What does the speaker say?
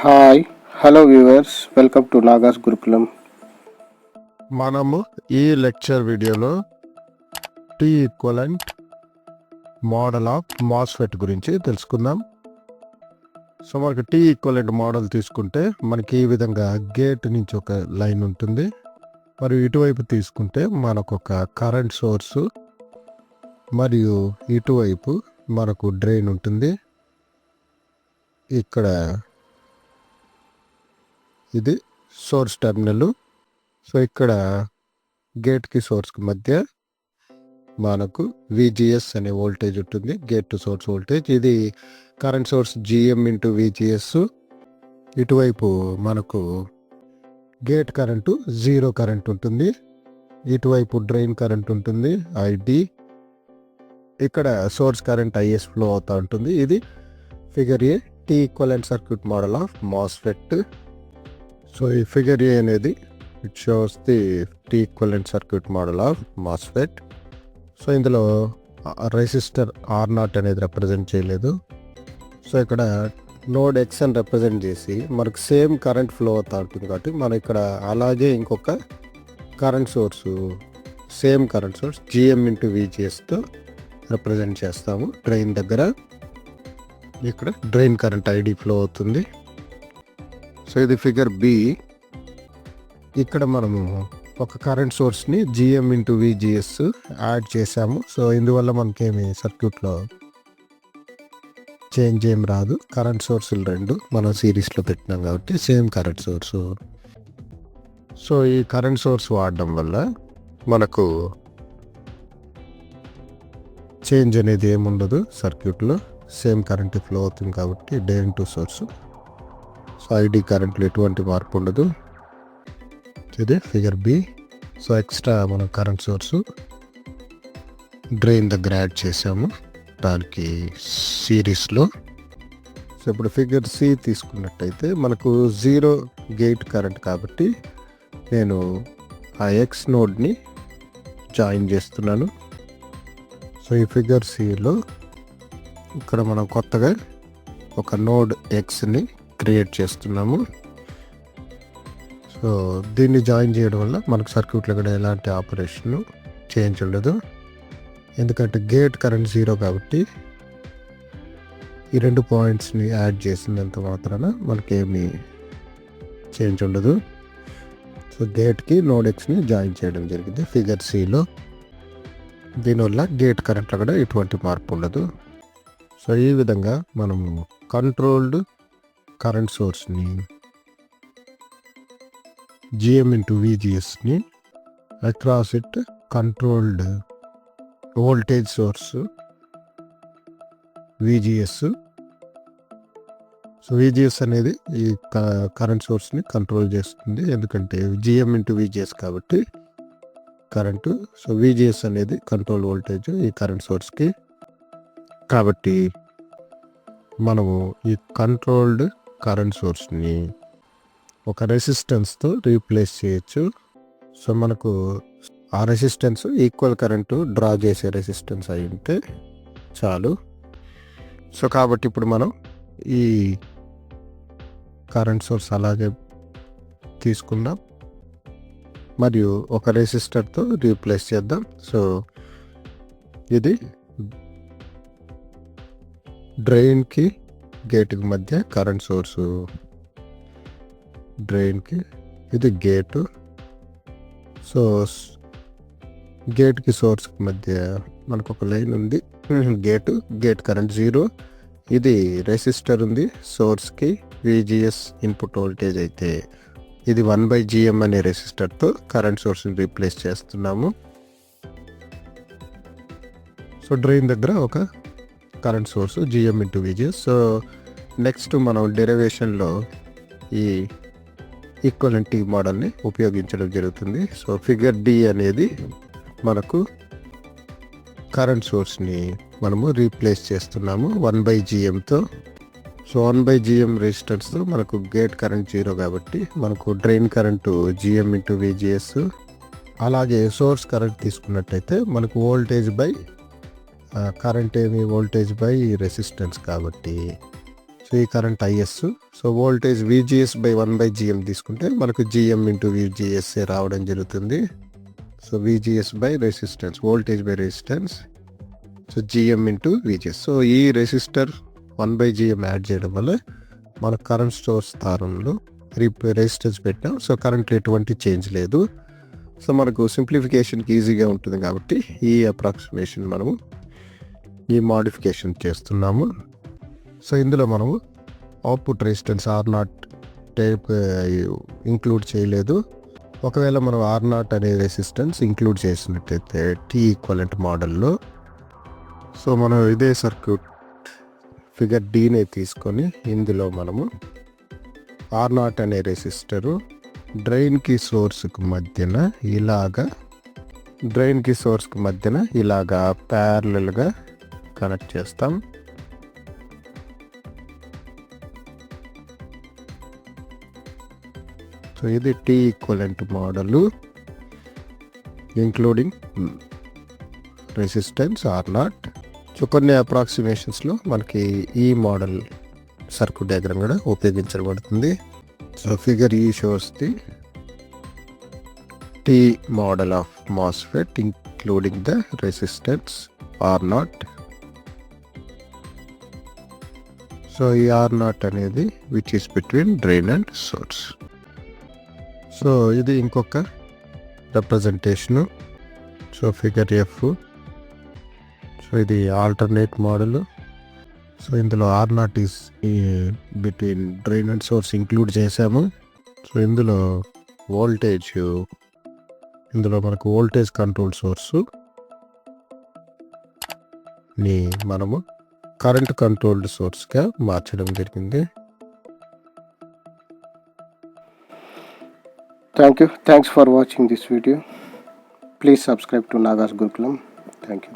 Hi hello viewers, welcome to నాగాస్ గురుకులం. మనము ఈ లెక్చర్ వీడియోలో T equivalent model of MOSFET గురించి తెలుసుకుందాం. సో మనకి టీ ఈక్వలెంట్ మోడల్ తీసుకుంటే మనకి ఈ విధంగా గేట్ నుంచి ఒక లైన్ ఉంటుంది, మరియు ఇటువైపు తీసుకుంటే మనకు ఒక కరెంట్ సోర్సు మరియు ఇటువైపు మనకు డ్రైన్ ఉంటుంది. ఇక్కడ ఇది సోర్స్ టెర్మినల్. సో ఇక్కడ గేట్కి సోర్స్కి మధ్య మనకు విజిఎస్ అనే వోల్టేజ్ ఉంటుంది, గేట్ టు సోర్స్ వోల్టేజ్. ఇది current source gm into VGS. ఇటువైపు మనకు గేట్ కరెంటు 0 కరెంట్ ఉంటుంది, ఇటువైపు డ్రైన్ కరెంట్ ఉంటుంది ఐడి. ఇక్కడ సోర్స్ కరెంట్ ఐఎస్ ఫ్లో అవుతూ ఉంటుంది. ఇది figure A T equivalent circuit model of MOSFET. So ఈ ఫిగర్ ఏ అనేది it shows the T equivalent circuit model of MOSFET. So ఇందులో రెసిస్టర్ R0 అనేది రిప్రజెంట్ చేయలేదు. సో ఇక్కడ నోడ్ ఎక్స్ అని రిప్రజెంట్ చేసి మనకు సేమ్ కరెంట్ ఫ్లో అవుతూ ఉంటుంది కాబట్టి మనం ఇక్కడ అలాగే ఇంకొక current source, same current source gm into విజిఎస్తో రిప్రజెంట్ చేస్తాము. డ్రైన్ దగ్గర ఇక్కడ డ్రైన్ కరెంట్ ఐడి ఫ్లో అవుతుంది. సో ఇది ఫిగర్ బి. ఇక్కడ మనము ఒక కరెంట్ సోర్స్ని జిఎం ఇంటూ విజిఎస్ యాడ్ చేసాము. సో ఇందువల్ల మనకేమి సర్క్యూట్లో చేంజ్ ఏం రాదు. కరెంట్ సోర్సులు రెండు మనం సిరీస్లో పెట్టినాం కాబట్టి సేమ్ కరెంట్ సోర్సు. సో ఈ కరెంట్ సోర్స్ వాడడం వల్ల మనకు చేంజ్ అనేది ఏముండదు సర్క్యూట్లో, సేమ్ కరెంట్ ఫ్లో అవుతుంది కాబట్టి drain to source. So ID కరెంట్లో ఎటువంటి మార్పు ఉండదు. ఇది ఫిగర్ బి. సో ఎక్స్ట్రా మనం కరెంట్ సోర్సు డ్రైన్ దగ్గర యాడ్ చేసాము దానికి సిరీస్లో. సో ఇప్పుడు ఫిగర్ సి తీసుకున్నట్టయితే మనకు 0 గేట్ కరెంట్ కాబట్టి నేను ఆ ఎక్స్ నోడ్ని జాయిన్ చేస్తున్నాను. సో ఈ ఫిగర్ సిలో ఇక్కడ మనం కొత్తగా ఒక నోడ్ ఎక్స్ని క్రియేట్ చేస్తున్నాము. సో దీన్ని జాయిన్ చేయడం వల్ల మనకు సర్క్యూట్లో కూడా ఎలాంటి ఆపరేషన్ చేంజ్ ఉండదు, ఎందుకంటే గేట్ కరెంట్ 0 కాబట్టి ఈ రెండు పాయింట్స్ని యాడ్ చేసినంత మాత్రాన మనకేమి చేంజ్ ఉండదు. సో గేట్కి నోడ్ ఎక్స్ని జాయిన్ చేయడం జరిగింది ఫిగర్ సిలో. దీనివల్ల గేట్ కరెంట్లో కూడా ఎటువంటి మార్పు ఉండదు. సో ఈ విధంగా మనము కంట్రోల్డ్ కరెంట్ సోర్స్ని జిఎం ఇంటూ విజిఎస్ని across it controlled voltage source VGS. So VGS అనేది ఈ కరెంట్ సోర్స్ని కంట్రోల్ చేస్తుంది, ఎందుకంటే జిఎం ఇంటూ విజిఎస్ కాబట్టి కరెంటు. సో విజిఎస్ అనేది కంట్రోల్ వోల్టేజ్ ఈ కరెంట్ సోర్స్కి. కాబట్టి మనము ఈ కంట్రోల్డ్ కరెంట్ సోర్స్ని ఒక రెసిస్టెన్స్తో రీప్లేస్ చేయొచ్చు. సో మనకు ఆ రెసిస్టెన్స్ ఈక్వల్ కరెంటు డ్రా చేసే రెసిస్టెన్స్ అయి ఉంటే చాలు. సో కాబట్టి ఇప్పుడు మనం ఈ కరెంట్ సోర్స్ అలాగే తీసుకుందాం మరియు ఒక రెసిస్టర్తో రీప్లేస్ చేద్దాం. సో ఇది డ్రైన్కి గేట్కి మధ్య కరెంట్ సోర్సు, డ్రైన్కి ఇది గేటు. సో గేట్కి సోర్స్కి మధ్య మనకు ఒక లైన్ ఉంది, గేట్ కరెంట్ 0. ఇది రెసిస్టర్ ఉంది సోర్స్కి, విజిఎస్ ఇన్పుట్ వోల్టేజ్ అయితే ఇది 1/GM అనే రెసిస్టర్తో కరెంట్ సోర్స్ని రీప్లేస్ చేస్తున్నాము. సో డ్రైన్ దగ్గర ఒక current source gm into VGS. So next మనం డెరివేషన్లో ఈ ఈక్వలెంట్ టీ మోడల్ని ఉపయోగించడం జరుగుతుంది. సో ఫిగర్ డి అనేది మనకు కరెంట్ సోర్స్ని మనము రీప్లేస్ చేస్తున్నాము 1/GMతో. సో 1/GM రెసిస్టెన్స్తో మనకు గేట్ కరెంట్ 0 కాబట్టి మనకు drain current GM into VGS. అలాగే సోర్స్ కరెంట్ తీసుకున్నట్టయితే మనకు వోల్టేజ్ బై కరెంట్ ఏమి వోల్టేజ్ బై రెసిస్టెన్స్ కాబట్టి సో ఈ current is. So voltage VGS by 1/GM తీసుకుంటే మనకు GM ఇంటూ VGS రావడం జరుగుతుంది. So VGS by resistance, voltage by resistance, so GM into VGS. So ఈ రెసిస్టర్ 1/GM యాడ్ చేయడం వల్ల మన కరెంట్ సోర్స్ స్థానంలో రెసిస్టెన్స్ పెట్టాం. సో కరెంట్లో ఎటువంటి చేంజ్ లేదు. సో మనకు సింప్లిఫికేషన్కి ఈజీగా ఉంటుంది కాబట్టి ఈ అప్రాక్సిమేషన్ మనము ఈ మాడిఫికేషన్ చేస్తున్నాము. సో ఇందులో మనము output resistance R0 type include చేయలేదు. ఒకవేళ మనం R0 అనే రెసిస్టెన్స్ ఇంక్లూడ్ చేసినట్టయితే T ఈక్వలెంట్ మోడల్లో, సో మనం ఇదే సర్క్యూట్ ఫిగర్ Dనే తీసుకొని ఇందులో మనము R0 అనే రెసిస్టరు డ్రైన్కి సోర్స్కి మధ్యన ఇలాగా ప్యారలల్గా కనెక్ట్ చేస్తాం. సో ఇది T equivalent model including resistance R0. So కొన్ని అప్రాక్సిమేషన్స్లో మనకి ఈ మోడల్ సర్క్యూట్ డయాగ్రామ్ కూడా ఉపయోగించబడుతుంది. సో ఫిగర్ ఈ shows the T model of MOSFET including the resistance R0. So ఈ R0 అనేది which is between drain and source. So ఇది ఇంకొక representation. So figure F. So ఇది ఆల్టర్నేట్ మోడల్. సో ఇందులో R0 is between drain and source include చేసాము. So ఇందులో మనకు voltage control source ని మనము కరెంట్ కంట్రోల్డ్ సోర్స్గా మార్చడం జరిగింది. Thank you. Thanks for watching this video. Please subscribe to Nagas Gurukulam. Thank you.